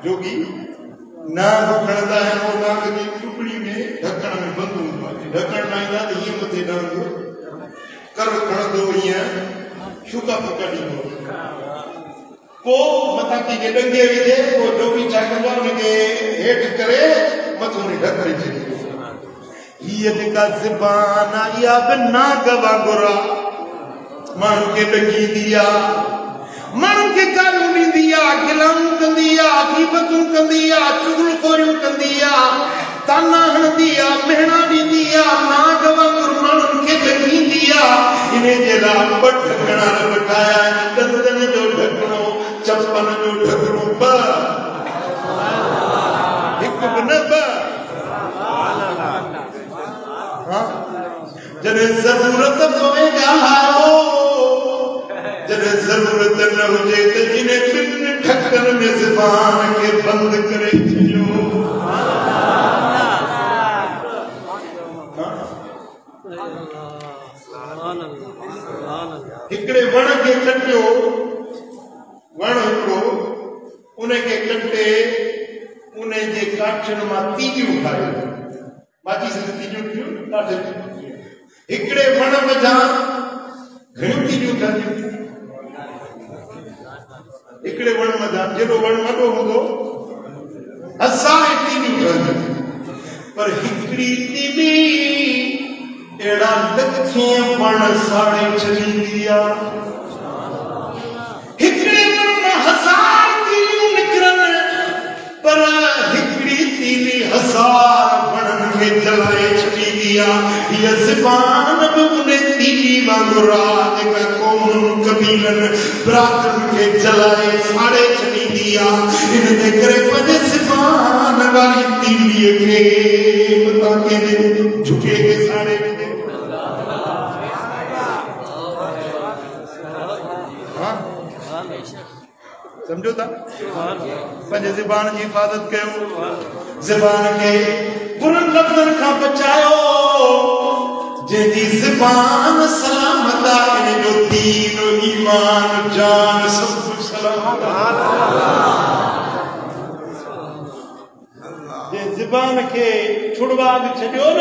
जोगी नाग खणंदा है वो नाग की टुकड़ी में ढक्कण में बंदूक ढक्कण लाइंदा तो ये मथे डांदो कर खणंदो ये शुका पकड़ींदो को मथा की के डंगे विधे वो जोगी छा कंदो उनके हेठ करे मथो ने ढकड़ी छे ये जेका ज़बान आई आ नाग वांगुरा माण्हू के डंगी दिया माण्हू के गालियूं ॾींदी आहे गिलाऊं कंदी आहे गीबतूं कंदी आहे चुगलखोरियूं कंदी आहे ताना हणंदी आहे मेहणा ॾींदी आहे नाग वांगुरु माण्हुनि खे ॾकींदी आहे इन जे लाइ ॿ ढकणा वठाया आहिनि ॾंदनि जो ढकणो चपन जो ढकणो ॿ हिकु बि न ॿ जॾहिं ज़रूरत पवे ॻाल्हायो जॾहिं ज़रूरत न हुजे त इन टिनि ढकनि में ज़बान खे बंदि करे छॾियो। हिकिड़े वण खे कटियो वण हिकिड़ो उनखे कटे उन जे काठियुनि मां तीलियूं ठाहियूं माचिस जी तीलियूं काठियूं हिकिड़े वण वझां घणियूं तीलियूं ठहियूं हिकिड़े वण वझां जेको वण वॾो हूंदो असां तीलियूं ठहियूं पर हिकिड़ी तीली अहिड़ा लखीं वण साड़े छॾींदी आहे हिकिड़े वण मां 1000 तीलियूं निकिरनि पर हिकिड़ी तीली 1000 वणनि खे जलाए छॾींदी आहे। हीअ ज़बान बि उन तीली वांगुरु आहे जेका क़ौमुनि कबीलनि बिरादरनि खे जलाए साड़े छॾींदी आहे। इन जे करे पंहिंजे ज़बान वारी तीलीअ खे मथां कंहिंजे झुके खे साड़े वेंदे समझो था पंहिंजे ज़बान जी हिफ़ाज़त कयो ज़बान खे बुरनि लफ़्ज़नि खां बचायो जंहिंजी ज़बान सलामत आहे इन जो दीन ईमान जान सभु कुझु सलामत जे ज़बान खे छुड़वा छॾियो न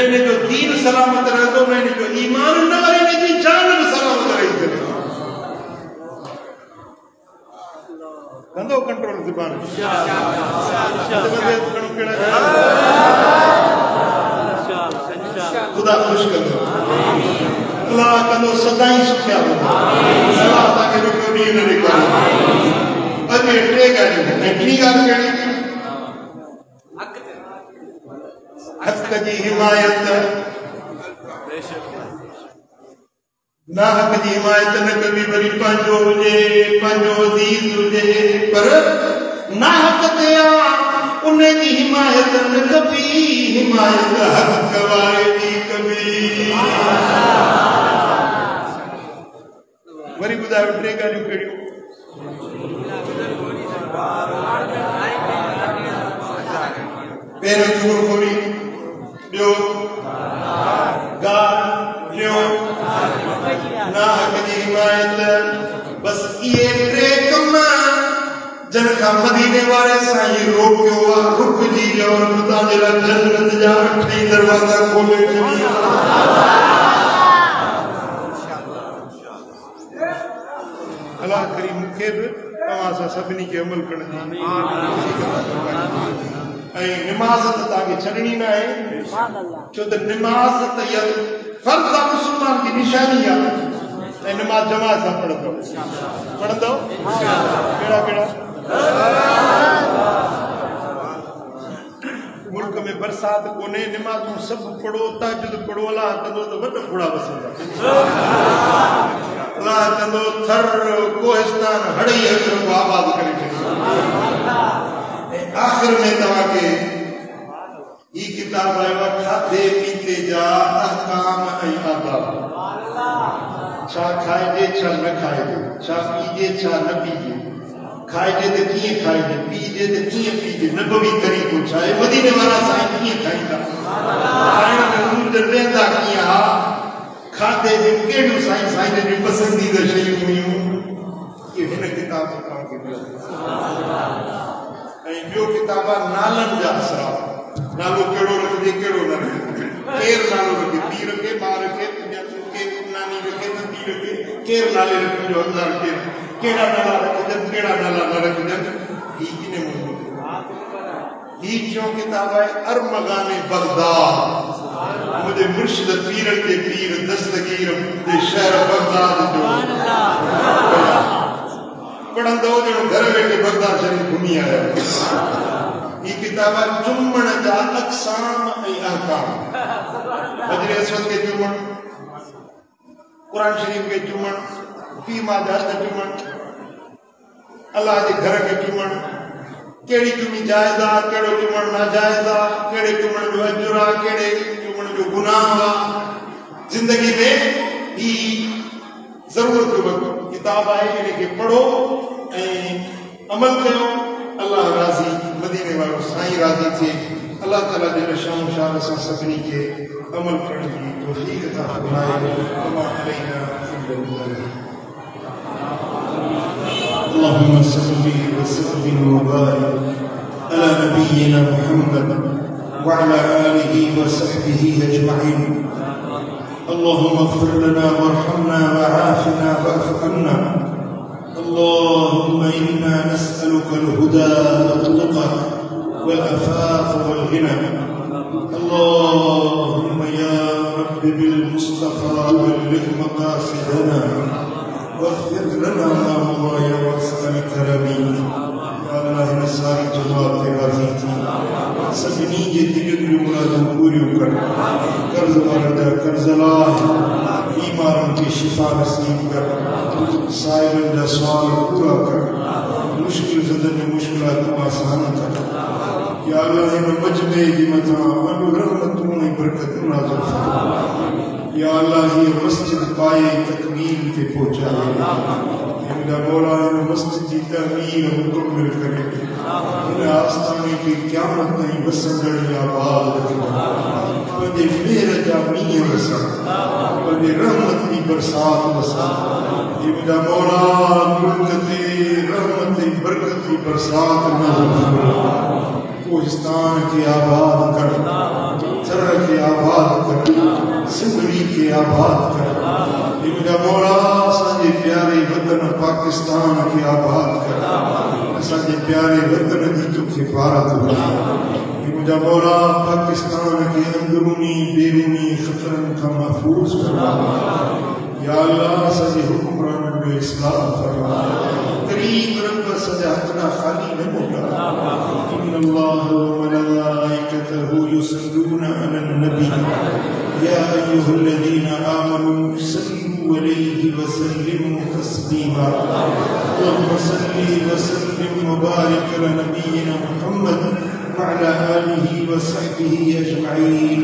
इन जो दीन सलामत रहंदो न इन जो ईमान न वरी इन जी जान बि सलामत रही सघे कंदो कंट्रोल ज़बान खुदा खुश कंदो अल्लाह कंदो सदाई सुखिया अल्लाह तव्हांखे रुॻो ॾींहुं न ॾेखारे अॼु टे ॻाल्हियूं ऐं टी ॻाल्हि कहिड़ी हक़ जी हिमायत ना हक़ जी हिमायत न कबी वरी पंहिंजो हुजे पंहिंजो अज़ीज़ हुजे पर ना हक़ ते उन्हें की हिमायत न कभी हिमायत हक कवायदी कभी वरी बुधायो टे गालियूं कहिड़ियूं पहिरियों चूड़खोरी ॿियो गाल टियों ना हक जी हिमायत बस इहे टे कम जन का मदीने वाले साईं रोकियो रुकजी और खुदा मेरा जन्नत जा 8 दरवाजा खोले अल्लाह करीम मूंखे बि तव्हां सां सभिनी खे अमल करण जी ऐं निमाज़ त तव्हांखे छॾणी न आहे छो त निमाज़ त इहा फर्ज़ आहे मुस्लमान जी निशानी आहे ऐं निमाज़ जमात सां पढ़ंदो कहिड़ा कहिड़ा मुल्क में बरसात कोने निमाज़ूं सभु पढ़ो तहज्जुद पढ़ो अल्लाह कंदो त वॾा घोड़ा वसंदा अल्लाह कंदो थर कोहिस्तान हड़ई को आबाद करे आखिर में तव्हांखे ही किताब आयो आहे खाधे पीते जा अहकाम ऐं आदाब छा खाइजे छा न खाइजे छा पीजे छा न पीजे खाइजे त कीअं खाइजे पीजे त कीअं पीजे नबवी तरीक़ो छा आहे मदीने वारा साईं कीअं खाईंदा खाइण में उन्हनि रहंदा कीअं हा खाधे में कहिड़ियूं साईं जूं पसंदीदा शयूं हुयूं इहे हिन किताब में तव्हांखे मिलंदो ऐं ॿियो किताब आहे नालनि जा असरार नालो कहिड़ो रखिजे कहिड़ो न रखिजे केरु नालो रखे पीउ रखे माउ रखे केरु नानी रखे नंढी रखे केरु नाले रखिजो हक़दार केरु कहिड़ा नाला रखिजनि कहिड़ा नाला न रखिजनि ही किन ही टियों किताब आहे अरमगाने बगदाद मुझे मुर्शिद पीर के पीर दस्तगीर मुझे शहर बगदाद जो पढ़ंदो जो घर वेठे बगदाद शरीफ घुमी आया ये किताब चुम्मण जा अक़साम ऐं अहकाम हजर असवद के चुम्मण कुरान शरीफ के चुम्मण पी मां जा चुम्मण अल्लाह के घर के चुम्मण केड़ी चुमी जायज़ आ केड़ो चुम्मण नाजायज़ आ केड़े चुम्मण जो अजुर आ केड़े चुम्मण जो गुनाह आ जिंदगी में ही जरूरत जो किताब है इनके पढ़ो अमल करो अल्लाह राजी मदीने वालों साईं राजी थे अल्लाह ताला जे शान शान से सभी के अमल करने की तौफीक अता फरमाए अल्लाह अलैना اللهم صل وسلم وبارك على نبينا محمد وعلى آله وصحبه أجمعين اللهم اغفر لنا وارحمنا وعافنا واعف عنا اللهم إنا نسألك الهدى والتقى والعفاف والغنى اللهم يا رب بالمصطفى بلغ مقاصدنا واغفر لنا ما مضى يا واسع الكرم يا الله نسألك جواب راضي सभिनी जे दिल जूं मुरादूं पूरियूं कर कर्ज़ वारनि जा कर्ज़ लाह बीमारनि खे शिफ़ा नसीब कर साइलनि जा सुवाल पूरा कर मुश्किल ज़दनि जूं मुश्किलातूं आसान कर या अल्लाह हिन मजमे जे मथां वॾो रहमतूं ऐं बरकतूं नाज़िल फरमा या अल्लाह हीअ मस्जिद पाए तकमील ते पहुचाए या मौला हिन मस्जिद जी तमीर मुकम्मिल करे हिन आस्थाने खे क़यामत ताईं वसंदड़ आबाद पंहिंजे मेहर जा मींहं वसण पंहिंजे रहमत जी बरसात वसण या मौला मुल्क ते रहमत जी बरकत जी बरसात नाज़िल फरमा कोहिस्तान के आबाद कर थर के आबाद कर सिंधड़ी के आबाद कर मुझा मौला असांजे प्यारे वतन पाकिस्तान के आबाद कर असांजे प्यारे वतन जी तोखे भारत बना मुझा मौला पाकिस्तान के अंदरूनी बैरूनी खतरन का महफूज फरमा या अल्लाह असांजे हुक्मराननि जो इस्लाह फरमा करीम रब सजा हथना खाली न मोटा إن الله وملائكته يصلون على النبي يا أيها الذين آمنوا صلوا عليه وسلموا تسليما اللهم صل وسلم وبارك على نبينا محمد वअला आलिहि व सहबिहि अजमईन।